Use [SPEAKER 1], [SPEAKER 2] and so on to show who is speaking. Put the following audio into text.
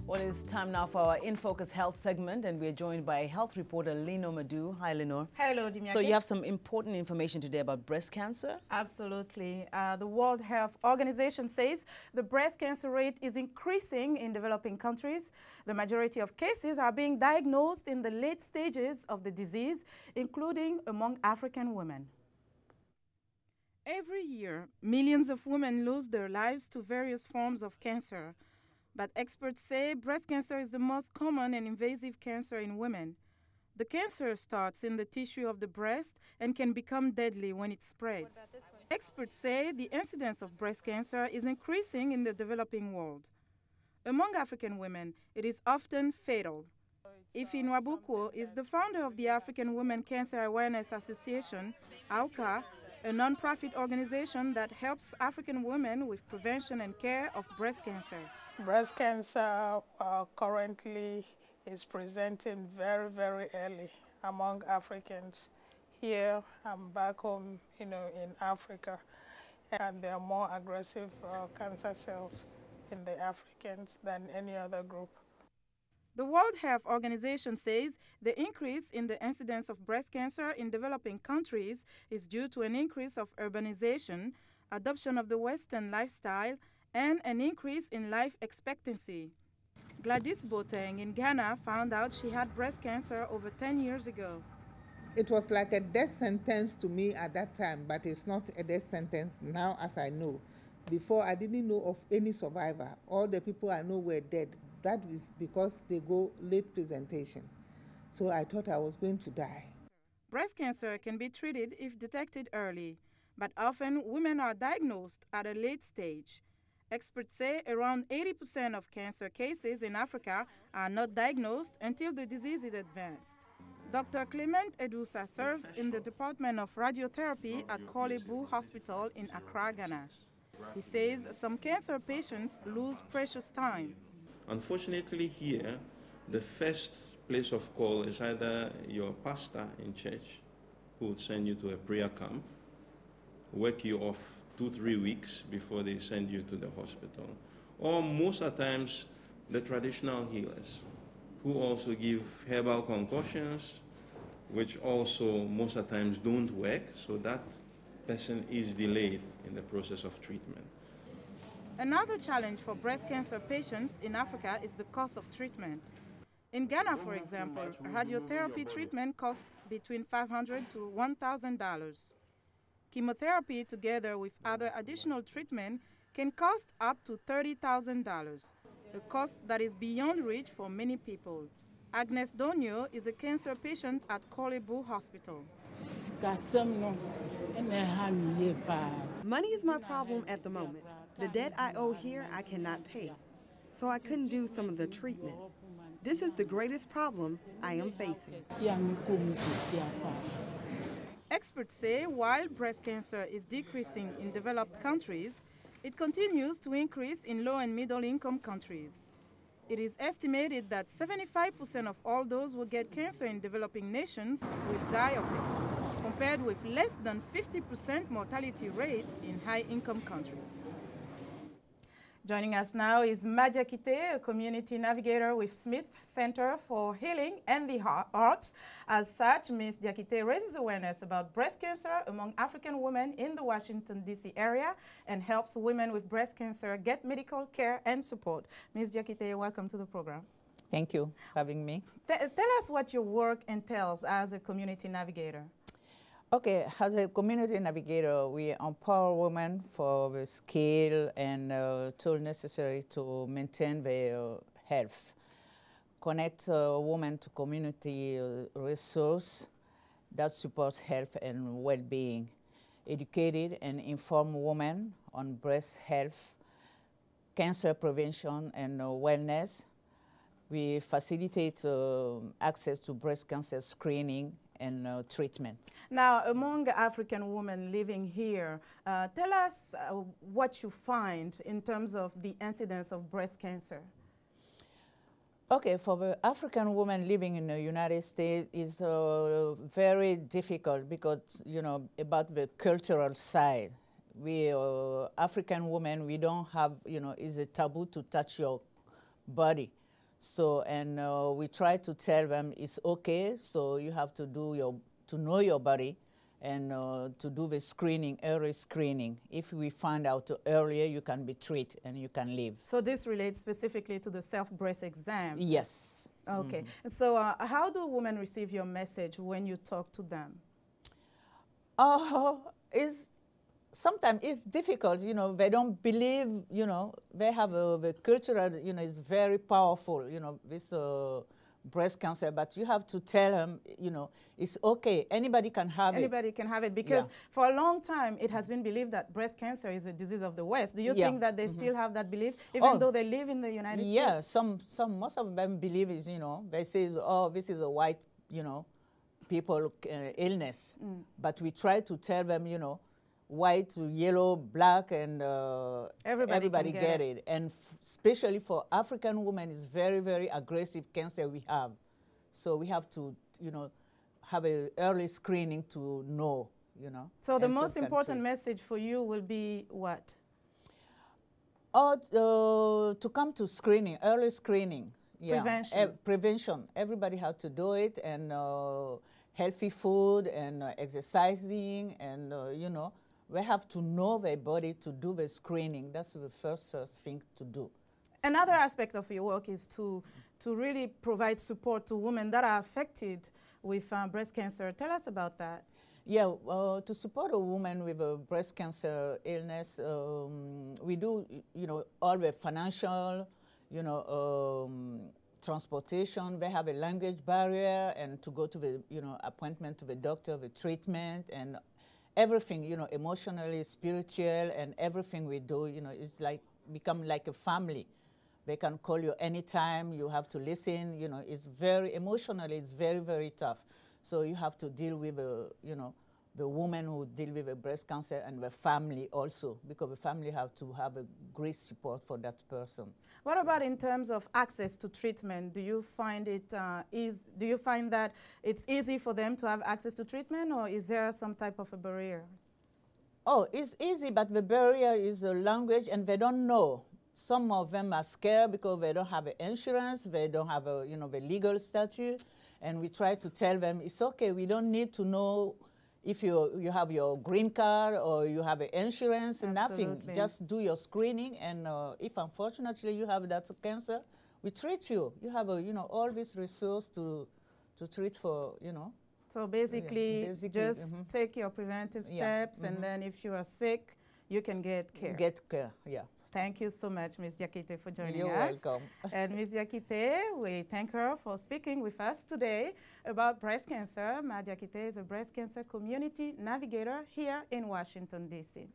[SPEAKER 1] Well, it's time now for our In Focus Health segment, and we're joined by health reporter Linord Moudou. Hi, Linord.
[SPEAKER 2] Hello, Diakite.
[SPEAKER 1] So you have some important information today about breast cancer?
[SPEAKER 2] Absolutely. The World Health Organization says the breast cancer rate is increasing in developing countries. The majority of cases are being diagnosed in the late stages of the disease, including among African women. Every year, millions of women lose their lives to various forms of cancer. But experts say breast cancer is the most common and invasive cancer in women. The cancer starts in the tissue of the breast and can become deadly when it spreads. Experts say the incidence of breast cancer is increasing in the developing world. Among African women, it is often fatal. Ifi Nwabuko is the founder of the African Women Cancer Awareness Association, AWCA, a non-profit organization that helps African women with prevention and care of breast cancer.
[SPEAKER 3] Breast cancer currently is presenting very, very early among Africans. Here, I'm back home, in Africa, and there are more aggressive cancer cells in the Africans than any other group.
[SPEAKER 2] The World Health Organization says the increase in the incidence of breast cancer in developing countries is due to an increase of urbanization, adoption of the Western lifestyle, and an increase in life expectancy. Gladys Boteng in Ghana found out she had breast cancer over 10 years ago.
[SPEAKER 4] It was like a death sentence to me at that time, but it's not a death sentence now as I know. Before, I didn't know of any survivor. All the people I know were dead. That is because they go late presentation. So I thought I was going to die.
[SPEAKER 2] Breast cancer can be treated if detected early, but often women are diagnosed at a late stage. Experts say around 80% of cancer cases in Africa are not diagnosed until the disease is advanced. Dr. Clement Edusa serves in the Department of Radiotherapy at Korle-Bu Hospital in Accra, Ghana. He says some cancer patients lose precious time.
[SPEAKER 5] Unfortunately here, the first place of call is either your pastor in church, who would send you to a prayer camp, work you off 2-3 weeks before they send you to the hospital, or most of the times the traditional healers, who also give herbal concoctions, which also most of the times don't work, so that person is delayed in the process of treatment.
[SPEAKER 2] Another challenge for breast cancer patients in Africa is the cost of treatment. In Ghana, for example, radiotherapy treatment costs between $500 to $1,000. Chemotherapy, together with other additional treatment, can cost up to $30,000, a cost that is beyond reach for many people. Agnes Donio is a cancer patient at Korle-Bu Hospital.
[SPEAKER 6] Money is my problem at the moment. The debt I owe here, I cannot pay. So I couldn't do some of the treatment. This is the greatest problem I am facing.
[SPEAKER 2] Experts say while breast cancer is decreasing in developed countries, it continues to increase in low and middle income countries. It is estimated that 75% of all those who get cancer in developing nations will die of it, compared with less than 50% mortality rate in high-income countries. Joining us now is Ma Diakite, a community navigator with Smith Center for Healing and the Arts. As such, Ms. Diakite raises awareness about breast cancer among African women in the Washington, D.C. area and helps women with breast cancer get medical care and support. Ms. Diakite, welcome to the program.
[SPEAKER 7] Thank you for having me.
[SPEAKER 2] Tell us what your work entails as a community navigator.
[SPEAKER 7] Okay, as a community navigator, we empower women for the skill and tools necessary to maintain their health. Connect women to community resource that supports health and well-being. Educated and informed women on breast health, cancer prevention and wellness. We facilitate access to breast cancer screening and treatment.
[SPEAKER 2] Now, among African women living here, tell us what you find in terms of the incidence of breast cancer.
[SPEAKER 7] Okay, for the African women living in the United States is very difficult because, you know, about the cultural side. We African women, we don't have, you know, it's a taboo to touch your body. So, and we try to tell them it's okay, so you have to know your body and to do the screening, early screening. If we find out earlier, you can be treated and you can live.
[SPEAKER 2] So this relates specifically to the self-breast exam?
[SPEAKER 7] Yes.
[SPEAKER 2] Okay. So how do women receive your message when you talk to them?
[SPEAKER 7] Sometimes it's difficult, you know, they don't believe, you know, they have the culture, you know, is very powerful, you know, this breast cancer, but you have to tell them, you know, it's okay, anybody can have it.
[SPEAKER 2] Anybody can have it, because for a long time it has been believed that breast cancer is a disease of the West. Do you think that they still have that belief, even though they live in the United States?
[SPEAKER 7] Yeah, most of them believe is, you know, they say, oh, this is a white, you know, people illness. But we try to tell them, you know, white, yellow, black, and everybody get it. And especially for African women, it's very, very aggressive cancer we have. So we have to, you know, have an early screening to know, you know.
[SPEAKER 2] So the most important message for you will be what?
[SPEAKER 7] To come to screening, early screening. Yeah.
[SPEAKER 2] Prevention.
[SPEAKER 7] Prevention. Everybody has to do it, and healthy food and exercising, and, you know, we have to know their body to do the screening. That's the first thing to do.
[SPEAKER 2] Another aspect of your work is to really provide support to women that are affected with breast cancer. Tell us about that.
[SPEAKER 7] Yeah, to support a woman with a breast cancer illness, we do, you know, all the financial, you know, transportation. They have a language barrier, and to go to the, you know, appointment to the doctor, the treatment, and everything, you know, emotionally, spiritual, and everything we do, you know, is like become like a family. They can call you anytime. You have to listen. You know, it's very emotionally. It's very, very tough. So you have to deal with, you know, the woman who deal with a breast cancer, and the family also, because the family have to have a great support for that person.
[SPEAKER 2] What about in terms of access to treatment? Do you find it do you find that it's easy for them to have access to treatment, or is there some type of a barrier?
[SPEAKER 7] Oh, it's easy, but the barrier is the language, and they don't know. Some of them are scared because they don't have insurance, they don't have a, you know, the legal statute, and we try to tell them it's okay. We don't need to know if you have your green card or you have insurance. Nothing. Just do your screening, and if unfortunately you have that cancer, we treat you. You have you know, all this resource to treat for, you know.
[SPEAKER 2] So basically just take your preventive steps, and then if you are sick, you can get care.
[SPEAKER 7] Get care, yeah.
[SPEAKER 2] Thank you so much, Ms. Diakite, for joining us.
[SPEAKER 7] You're welcome.
[SPEAKER 2] And Ms. Diakite, we thank her for speaking with us today about breast cancer. Ma Diakite is a breast cancer community navigator here in Washington, D.C.